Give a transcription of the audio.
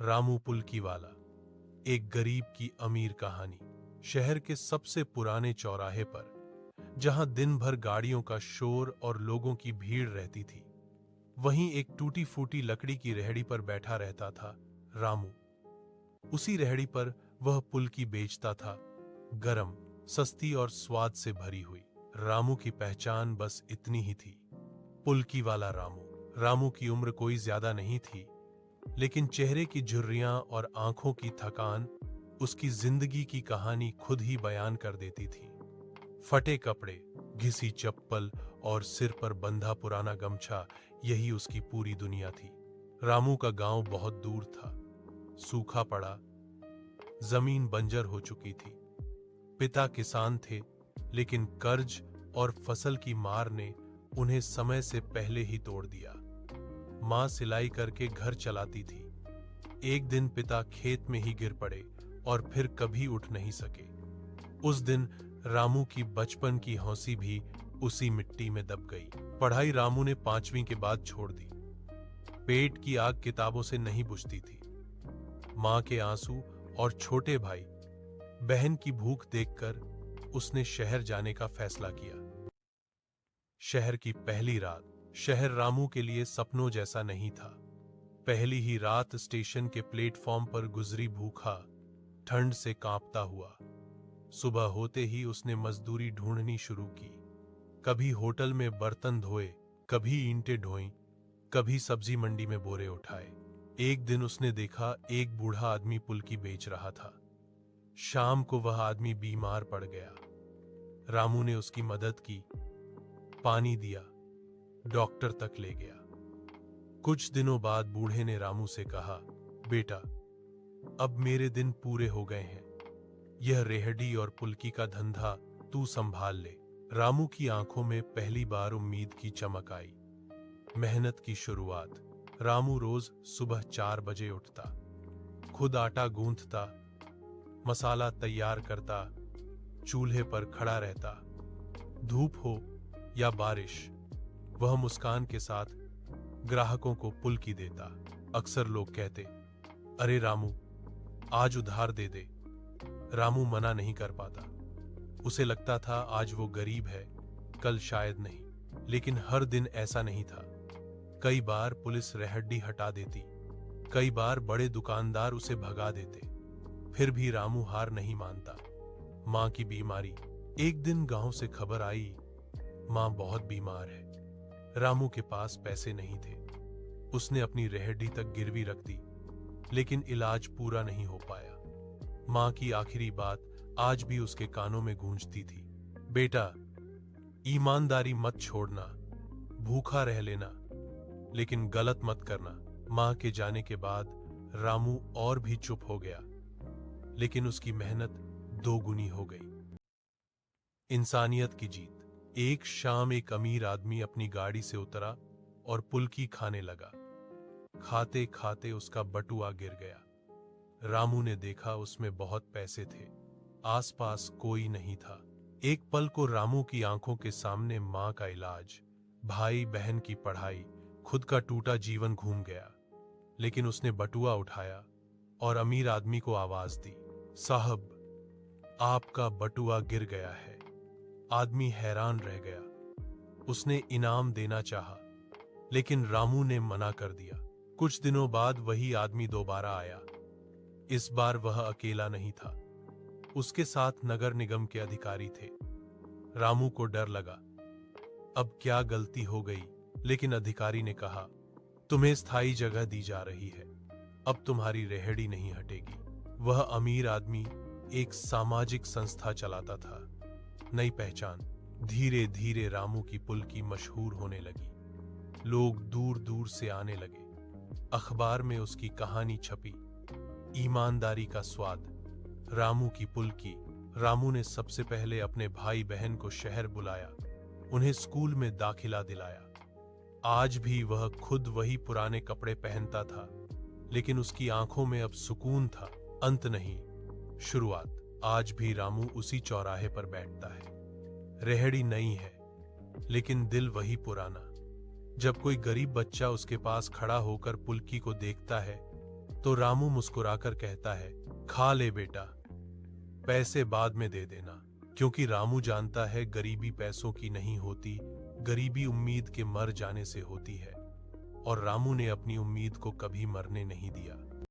रामू पुलकीवाला, एक गरीब की अमीर कहानी। शहर के सबसे पुराने चौराहे पर, जहां दिन भर गाड़ियों का शोर और लोगों की भीड़ रहती थी, वहीं एक टूटी फूटी लकड़ी की रेहड़ी पर बैठा रहता था रामू। उसी रेहड़ी पर वह पुलकी बेचता था, गरम, सस्ती और स्वाद से भरी हुई। रामू की पहचान बस इतनी ही थी, पुलकी वाला रामू। रामू की उम्र कोई ज्यादा नहीं थी, लेकिन चेहरे की झुर्रियां और आंखों की थकान उसकी जिंदगी की कहानी खुद ही बयान कर देती थी। फटे कपड़े, घिसी चप्पल और सिर पर बंधा पुराना गमछा, यही उसकी पूरी दुनिया थी। रामू का गांव बहुत दूर था, सूखा पड़ा, जमीन बंजर हो चुकी थी। पिता किसान थे, लेकिन कर्ज और फसल की मार ने उन्हें समय से पहले ही तोड़ दिया। मां सिलाई करके घर चलाती थी। एक दिन पिता खेत में ही गिर पड़े और फिर कभी उठ नहीं सके। उस दिन रामू की बचपन की हौसी भी उसी मिट्टी में दब गई। पढ़ाई रामू ने 5वीं के बाद छोड़ दी। पेट की आग किताबों से नहीं बुझती थी। मां के आंसू और छोटे भाई बहन की भूख देखकर उसने शहर जाने का फैसला किया। शहर की पहली रात शहर रामू के लिए सपनों जैसा नहीं था। पहली ही रात स्टेशन के प्लेटफॉर्म पर गुजरी भूखा, ठंड से कांपता हुआ। सुबह होते ही उसने मजदूरी ढूंढनी शुरू की। कभी होटल में बर्तन धोए, कभी ईंटें ढोई, कभी सब्जी मंडी में बोरे उठाए। एक दिन उसने देखा एक बूढ़ा आदमी पुलकी बेच रहा था। शाम को वह आदमी बीमार पड़ गया। रामू ने उसकी मदद की, पानी दिया, डॉक्टर तक ले गया। कुछ दिनों बाद बूढ़े ने रामू से कहा, बेटा, अब मेरे दिन पूरे हो गए हैं। यह रेहड़ी और पुलकी का धंधा तू संभाल ले। रामू की आंखों में पहली बार उम्मीद की चमक आई। मेहनत की शुरुआत। रामू रोज सुबह 4 बजे उठता, खुद आटा गूंथता, मसाला तैयार करता, चूल्हे पर खड़ा रहता। धूप हो या बारिश, वह मुस्कान के साथ ग्राहकों को पुलकी देता। अक्सर लोग कहते, अरे रामू, आज उधार दे दे। रामू मना नहीं कर पाता। उसे लगता था आज वो गरीब है, कल शायद नहीं। लेकिन हर दिन ऐसा नहीं था। कई बार पुलिस रेहड़ी हटा देती, कई बार बड़े दुकानदार उसे भगा देते। फिर भी रामू हार नहीं मानता। मां की बीमारी। एक दिन गांव से खबर आई, मां बहुत बीमार है। रामू के पास पैसे नहीं थे। उसने अपनी रेहड़ी तक गिरवी रख दी, लेकिन इलाज पूरा नहीं हो पाया। मां की आखिरी बात आज भी उसके कानों में गूंजती थी, बेटा, ईमानदारी मत छोड़ना, भूखा रह लेना, लेकिन गलत मत करना। मां के जाने के बाद रामू और भी चुप हो गया, लेकिन उसकी मेहनत दोगुनी हो गई। इंसानियत की जीत। एक शाम एक अमीर आदमी अपनी गाड़ी से उतरा और पुलकी खाने लगा। खाते खाते उसका बटुआ गिर गया। रामू ने देखा उसमें बहुत पैसे थे। आसपास कोई नहीं था। एक पल को रामू की आंखों के सामने मां का इलाज, भाई बहन की पढ़ाई, खुद का टूटा जीवन घूम गया। लेकिन उसने बटुआ उठाया और अमीर आदमी को आवाज दी, साहब, आपका बटुआ गिर गया है। आदमी हैरान रह गया। उसने इनाम देना चाहा, लेकिन रामू ने मना कर दिया। कुछ दिनों बाद वही आदमी दोबारा आया। इस बार वह अकेला नहीं था, उसके साथ नगर निगम के अधिकारी थे। रामू को डर लगा, अब क्या गलती हो गई, लेकिन अधिकारी ने कहा, तुम्हें स्थायी जगह दी जा रही है, अब तुम्हारी रेहड़ी नहीं हटेगी। वह अमीर आदमी एक सामाजिक संस्था चलाता था। नई पहचान। धीरे धीरे रामू की पुलकी मशहूर होने लगी। लोग दूर दूर से आने लगे। अखबार में उसकी कहानी छपी, ईमानदारी का स्वाद, रामू की पुलकी। रामू ने सबसे पहले अपने भाई बहन को शहर बुलाया, उन्हें स्कूल में दाखिला दिलाया। आज भी वह खुद वही पुराने कपड़े पहनता था, लेकिन उसकी आंखों में अब सुकून था। अंत नहीं, शुरुआत। आज भी रामू उसी चौराहे पर बैठता है। रेहड़ी नई है, लेकिन दिल वही पुराना। जब कोई गरीब बच्चा उसके पास खड़ा होकर पुलकी को देखता है, तो रामू मुस्कुराकर कहता है, खा ले बेटा, पैसे बाद में दे देना। क्योंकि रामू जानता है गरीबी पैसों की नहीं होती, गरीबी उम्मीद के मर जाने से होती है। और रामू ने अपनी उम्मीद को कभी मरने नहीं दिया।